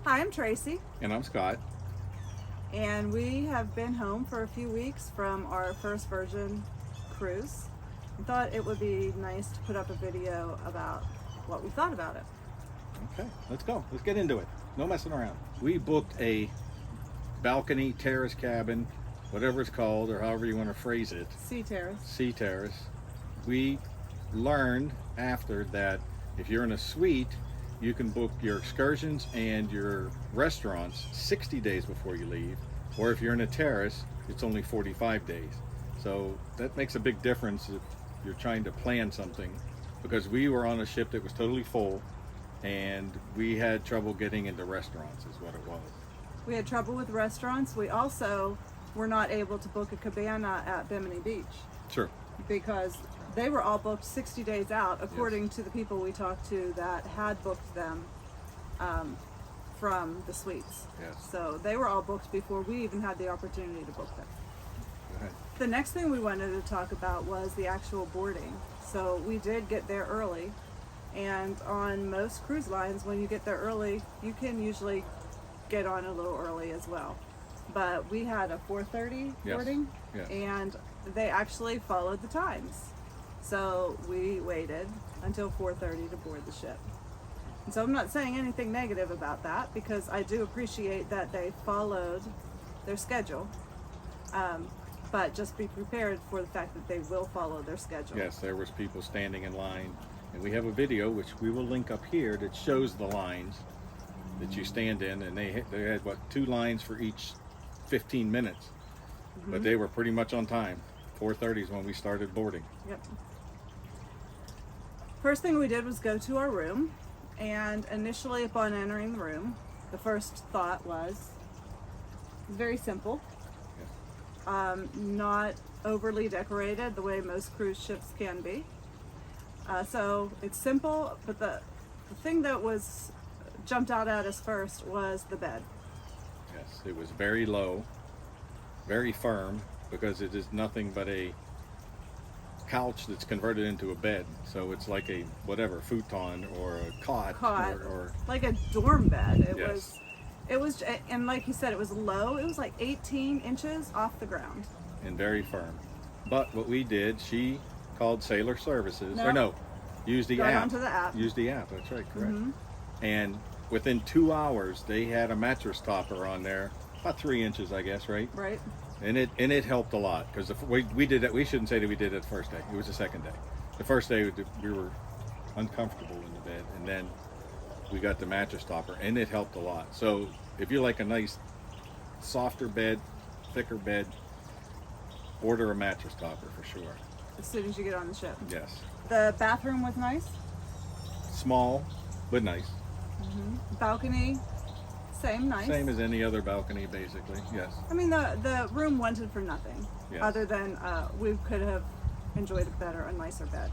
Hi, I'm Tracy, And I'm Scott. and we have been home for a few weeks from our first Virgin cruise. I thought it would be nice to put up a video about what we thought about it. Okay, let's go. Let's get into it. No messing around. We booked a balcony terrace cabin, whatever it's called, or however you want to phrase it, Sea terrace. sea terrace. We learned after that if you're in a suite, you can book your excursions and your restaurants 60 days before you leave, or if you're in a terrace, it's only 45 days. So that makes a big difference if you're trying to plan something, because we were on a ship that was totally full and we had trouble getting into restaurants is what it was. We had trouble with restaurants. We also were not able to book a cabana at Bimini Beach Sure. because they were all booked 60 days out, according to the people we talked to that had booked them from the suites. Yes. So they were all booked before we even had the opportunity to book them. Go ahead. The next thing we wanted to talk about was the actual boarding. So we did get there early, and on most cruise lines, when you get there early, you can usually get on a little early as well. But we had a 4:30 Yes. boarding, Yes. and they actually followed the times. So we waited until 4:30 to board the ship. And so I'm not saying anything negative about that, because I do appreciate that they followed their schedule. But just be prepared for the fact that they will follow their schedule. Yes, there was people standing in line, and we have a video which we will link up here that shows the lines that you stand in, and they had what, 2 lines for each 15 minutes, but they were pretty much on time. 4:30 is when we started boarding. Yep. First thing we did was go to our room, and initially upon entering the room, the first thought was very simple. Not overly decorated the way most cruise ships can be. So it's simple, but the thing that was jumped out at us first was the bed. Yes, it was very low, very firm, because it is nothing but a couch that's converted into a bed. So it's like a whatever futon or a cot. Or Like a dorm bed. Yes. It was, and like you said, it was low. It was like 18 inches off the ground. and very firm. But what we did, she called Sailor Services, used the Got app. onto the app. Used the app, that's right, correct. And within 2 hours, they had a mattress topper on there, about 3 inches, I guess, right? Right. And it helped a lot, because we did it. We shouldn't say that we did it the first day. It was the second day. The first day we were uncomfortable in the bed, and then we got the mattress topper, and it helped a lot. So if you like a nice, softer bed, thicker bed, order a mattress topper for sure. As soon as you get on the ship. Yes. The bathroom was nice. Small, but nice. Balcony, same, nice. Same as any other balcony, basically. Yes. I mean, the room wanted for nothing, Yes. other than we could have enjoyed a nicer bed.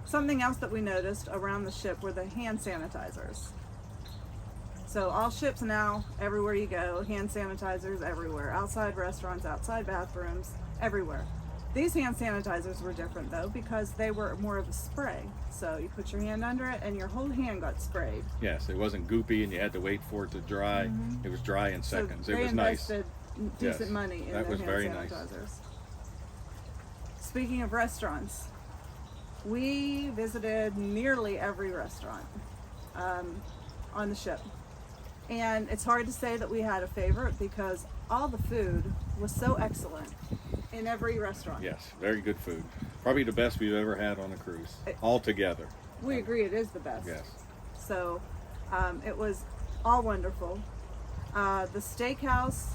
Something else that we noticed around the ship were the hand sanitizers. So all ships now, everywhere you go, hand sanitizers everywhere. Outside restaurants, outside bathrooms, everywhere. These hand sanitizers were different though, because they were more of a spray. So you put your hand under it and your whole hand got sprayed. Yes, it wasn't goopy and you had to wait for it to dry. It was dry in seconds. So It they was nice. invested decent Yes, money in that their was hand very sanitizers. nice. Speaking of restaurants, we visited nearly every restaurant on the ship. And it's hard to say that we had a favorite, because all the food was so excellent in every restaurant. Yes, very good food. Probably the best we've ever had on a cruise, altogether. We agree it is the best. Yes. So it was all wonderful. The steakhouse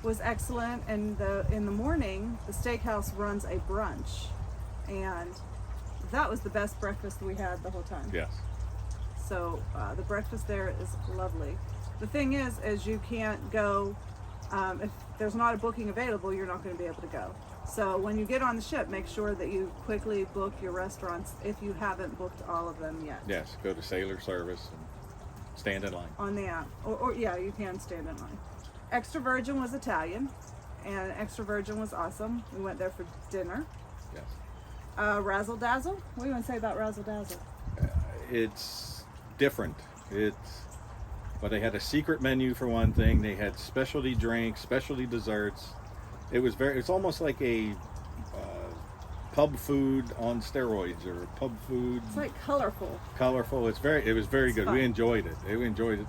was excellent, and in the morning the steakhouse runs a brunch, and that was the best breakfast we had the whole time. Yes. So the breakfast there is lovely. The thing is you can't go, if there's not a booking available, you're not going to be able to go. So when you get on the ship, make sure that you quickly book your restaurants if you haven't booked all of them yet. Yes, go to Sailor Service and stand in line. On the app. Or yeah, you can stand in line. Extra Virgin was Italian, and Extra Virgin was awesome. We went there for dinner. Yes. Razzle Dazzle? What do you want to say about Razzle Dazzle? It's different. It's But they had a secret menu for one thing. They had specialty drinks, specialty desserts. It's almost like a pub food on steroids, or pub food. It's like colorful. Colorful. It was very It's good. fun. We enjoyed it. We enjoyed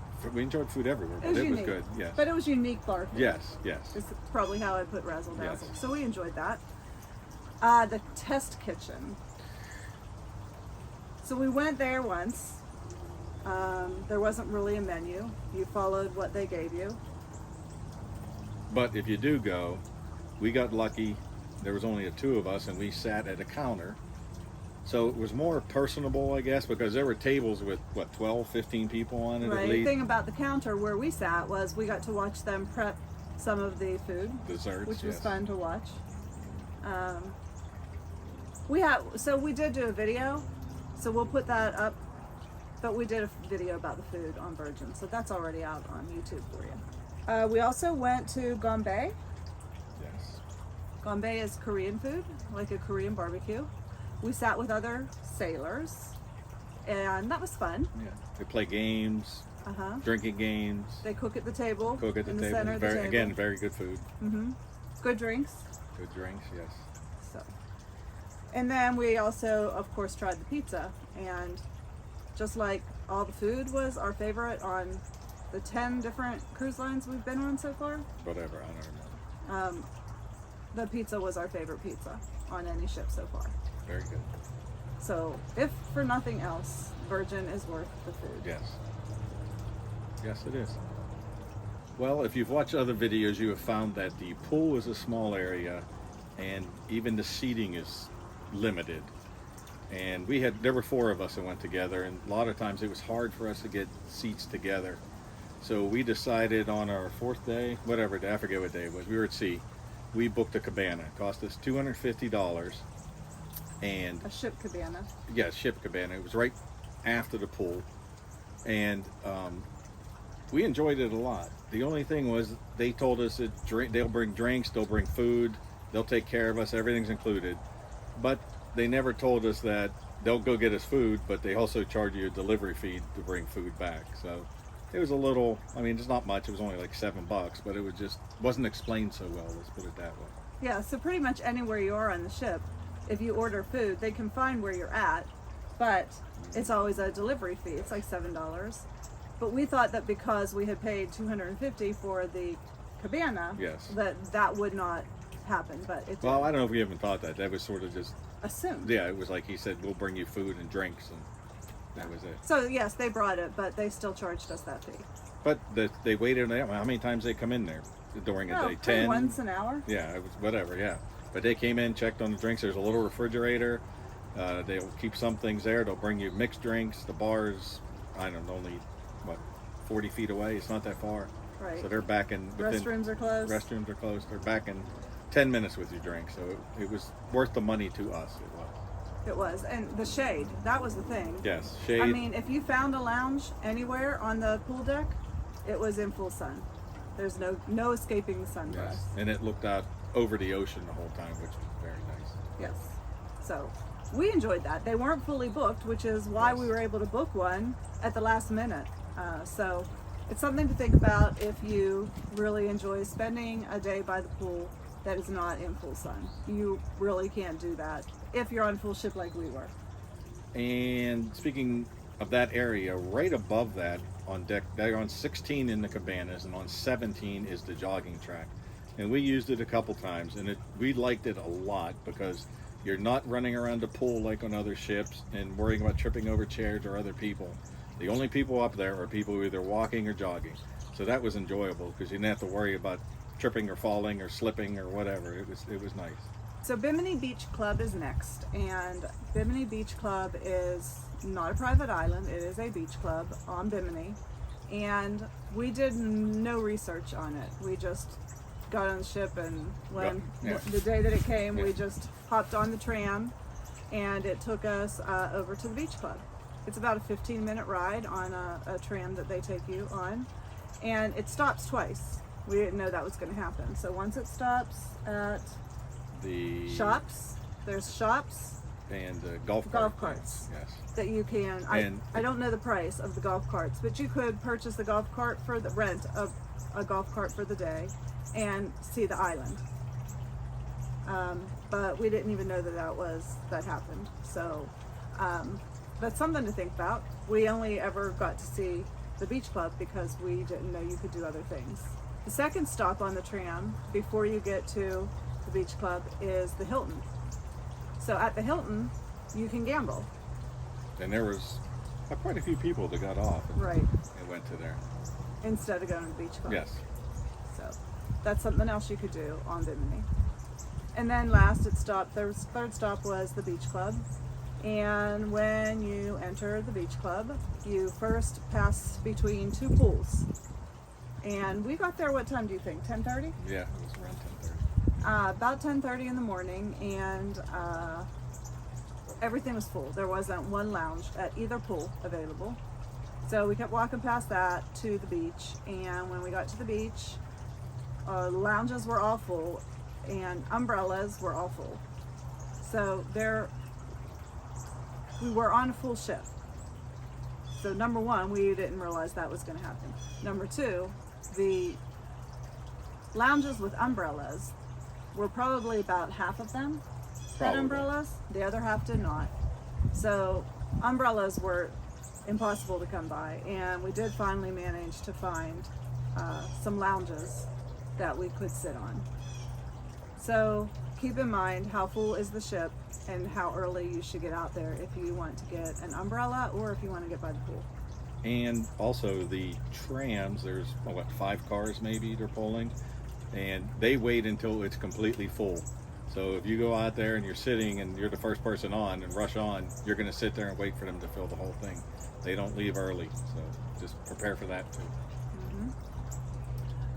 food everywhere, but it was unique. good. Yes. But it was unique bar food. Yes. Is probably how I put razzle dazzle. Yes. So we enjoyed that. The test kitchen. So we went there once. There wasn't really a menu. You followed what they gave you. But if you do go, we got lucky. There was only the two of us, and we sat at a counter. So it was more personable, I guess, because there were tables with, 12, 15 people on it Right. at The least. thing about the counter where we sat was we got to watch them prep some of the food, Desserts, which was yes. fun to watch. We did do a video, so we'll put that up. But we did a video about the food on Virgin, so that's already out on YouTube for you. We also went to Gombay. Yes. Gombay is Korean food, like a Korean barbecue. We sat with other sailors, and that was fun. Yeah. They play games, Uh-huh. drinking games, They cook at the table. cook at the in table. the center of the table. Again, very good food, Good drinks. good drinks. Yes. So, and then we also, of course, tried the pizza, and just like all the food was our favorite on the 10 different cruise lines we've been on so far, Whatever. I don't remember. the pizza was our favorite pizza on any ship so far. Very good. So, if for nothing else, Virgin is worth the food. Yes. Yes, it is. Well, if you've watched other videos, you have found that the pool is a small area, and even the seating is limited. And there were 4 of us that went together, and a lot of times it was hard for us to get seats together. So we decided on our 4th day, whatever day, I forget what day it was, we were at sea. We booked a cabana. It cost us $250. And A ship cabana. yeah, ship cabana. It was right after the pool, and we enjoyed it a lot. The only thing was they told us that they'll bring drinks, they'll bring food, they'll take care of us, everything's included. But they never told us that they'll go get us food, but they also charge you a delivery fee to bring food back. So it was a little, I mean, it's not much. It was only like $7, but it was wasn't explained so well. Let's put it that way. Yeah, so pretty much anywhere you are on the ship, if you order food, they can find where you're at, but it's always a delivery fee. It's like $7. But we thought that because we had paid $250 for the cabana, Yes. that would not happen, but it Well, did. I don't know if we even thought that. That was sort of just, Assumed. yeah, it was like he said, we'll bring you food and drinks, and that was it. So yes, they brought it, but they still charged us that fee. But they waited. How many times they come in there during a Oh, day? probably 10. once an hour. Yeah, it was whatever. Yeah, but they came in, checked on the drinks. There's a little refrigerator. They'll keep some things there. They'll bring you mixed drinks. The bar's, I don't know, only 40 feet away. It's not that far. Right. So they're back in. Restrooms are closed. Restrooms are closed. They're back in 10 minutes with your drink. So it was worth the money to us. It was. It was, and the shade. That was the thing. Yes, shade. I mean, if you found a lounge anywhere on the pool deck, it was in full sun. There's no escaping the sun for Yes, us. and it looked out over the ocean the whole time, which was very nice. Yes. So we enjoyed that. They weren't fully booked, which is why Yes. we were able to book one at the last minute. So it's something to think about if you really enjoy spending a day by the pool that is not in full sun. You really can't do that if you're on full ship like we were. And speaking of that area, right above that on deck, they're on 16 in the cabanas, and on 17 is the jogging track. And we used it a couple times, and we liked it a lot because you're not running around the pool like on other ships and worrying about tripping over chairs or other people. The only people up there are people either walking or jogging. So that was enjoyable because you didn't have to worry about tripping or falling or slipping or whatever. It was nice. So Bimini Beach Club is next, and Bimini Beach Club is not a private island. It is a beach club on Bimini, and we did no research on it. We just got on the ship, and when Yeah. the day that it came, we Yeah. just hopped on the tram, and it took us over to the beach club. It's about a 15-minute ride on a tram that they take you on, and it stops twice. We didn't know that was going to happen. So once it stops at The shops, there's shops, golf carts. Yes. That you can. I don't know the price of the golf carts, but you could purchase the golf cart for the rent of a golf cart for the day and see the island. But we didn't even know that happened. So that's something to think about. We only ever got to see the beach club because we didn't know you could do other things. The second stop on the tram before you get to the beach club is the Hilton. So at the Hilton, you can gamble. And there was quite a few people that got off and went to there. Instead of going to the beach club. Yes. So that's something else you could do on Bimini. And then third stop was the beach club. And when you enter the beach club, you first pass between two pools. And we got there, what time do you think? 10:30? Yeah, it was around 10:30. About 10:30 in the morning, and everything was full. There wasn't one lounge at either pool available. So we kept walking past that to the beach, and when we got to the beach, lounges were all full, and umbrellas were all full. So we were on a full ship. So number one, we didn't realize that was going to happen. Number two, the lounges with umbrellas were probably about half of them had umbrellas. The other half did not. So umbrellas were impossible to come by, and we did finally manage to find some lounges that we could sit on. So keep in mind how full is the ship and how early you should get out there if you want to get an umbrella or if you want to get by the pool. And also the trams, there's 5 cars maybe they're pulling, and they wait until it's completely full. So if you go out there and you're sitting and you're the first person on and rush on, you're going to sit there and wait for them to fill the whole thing. They don't leave early, so just prepare for that too.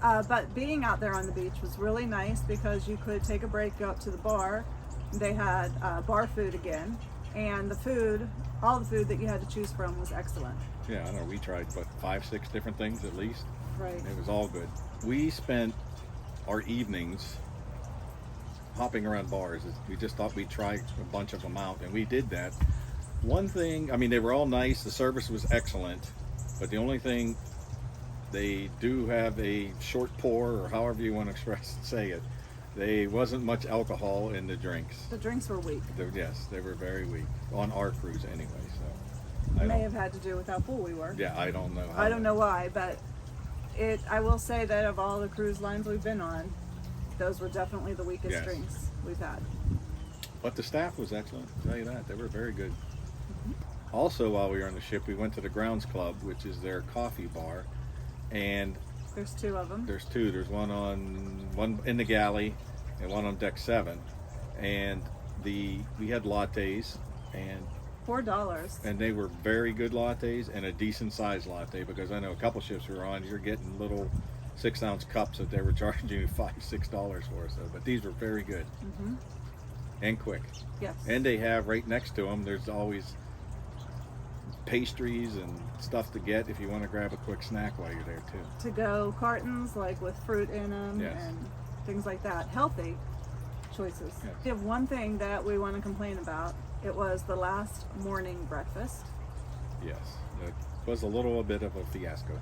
But being out there on the beach was really nice because you could take a break, go up to the bar. They had bar food again, and all the food that you had to choose from was excellent. Yeah, I don't know, we tried 5-6 different things at least. Right. It was all good. We spent our evenings hopping around bars. We just thought we'd try a bunch of them out, and we did that. One thing, they were all nice, the service was excellent, but the only thing, they do have a short pour, or however you want to say it. There wasn't much alcohol in the drinks. The drinks were weak. Yes, they were very weak on our cruise anyway. So it may have had to do with how full we were. Yeah, I don't know. I don't know why, but I will say that of all the cruise lines we've been on, those were definitely the weakest drinks we've had. But the staff was excellent. I'll tell you that, they were very good. Also, while we were on the ship, we went to the Grounds Club, which is their coffee bar. And there's 2 of them. There's 2. There's one in the galley and one on deck 7. And we had lattes and $4. And they were very good lattes and a decent sized latte, because I know a couple ships we were on, you're getting little 6-ounce cups that they were charging you $5-6 for. So, but these were very good and quick. Yes. And they have right next to them, there's always pastries and stuff to get if you want to grab a quick snack while you're there too. To go cartons like with fruit in them and things like that. Healthy choices. Yes. We have one thing that we want to complain about. It was the last morning breakfast. Yes, it was a little bit of a fiasco.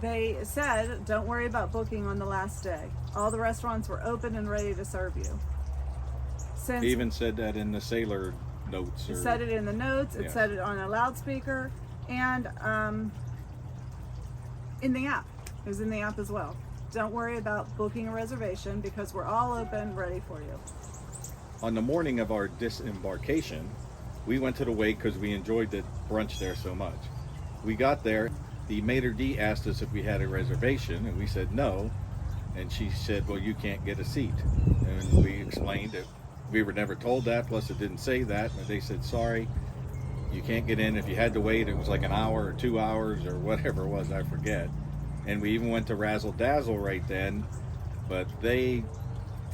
They said, don't worry about booking on the last day. All the restaurants were open and ready to serve you. They even said that in the sailor notes. It said it in the notes, it said it on a loudspeaker, and in the app. It was in the app as well. Don't worry about booking a reservation because we're all open, ready for you. On the morning of our disembarkation, we went to the wake because we enjoyed the brunch there so much. We got there, the maitre d' asked us if we had a reservation, and we said no, and she said, well, you can't get a seat. And we explained that we were never told that, plus it didn't say that, but they said, sorry, you can't get in. If you had to wait, it was like an hour or 2 hours or whatever it was, I forget. And we even went to Razzle Dazzle right then, but they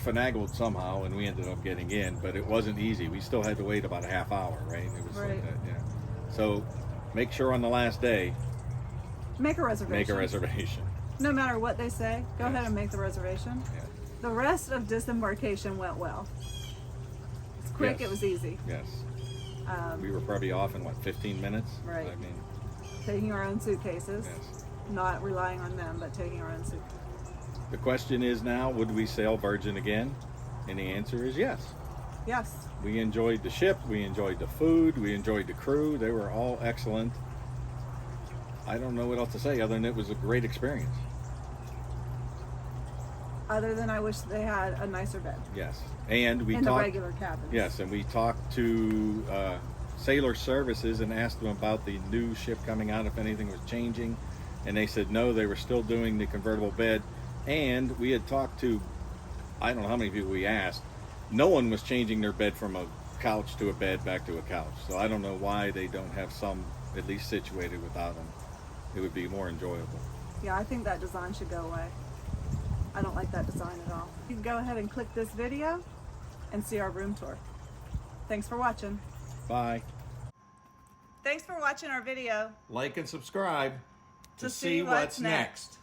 finagled somehow and we ended up getting in, but it wasn't easy. We still had to wait about a half hour, right? It was like that, So make sure on the last day, make a reservation. Make a reservation. No matter what they say, go ahead and make the reservation. Yeah. The rest of disembarkation went well. It's quick, Yes. it was easy. Yes. We were probably off in what, 15 minutes? Right. I mean, Taking our own suitcases, yes. not relying on them, but taking our own suitcases. The question is now, would we sail Virgin again? And the answer is yes. Yes. We enjoyed the ship, we enjoyed the food, we enjoyed the crew. They were all excellent. I don't know what else to say other than it was a great experience. Other than I wish they had a nicer bed Yes. And we in the talked, regular cabins. yes, and we talked to Sailor Services and asked them about the new ship coming out, if anything was changing. And they said no, they were still doing the convertible bed. And we had talked to, I don't know how many people we asked, no one was changing their bed from a couch to a bed back to a couch. So I don't know why they don't have some at least situated without them. It would be more enjoyable. Yeah, I think that design should go away. I don't like that design at all. You can go ahead and click this video and see our room tour. Thanks for watching. Bye. Thanks for watching our video. Like and subscribe To see what's next.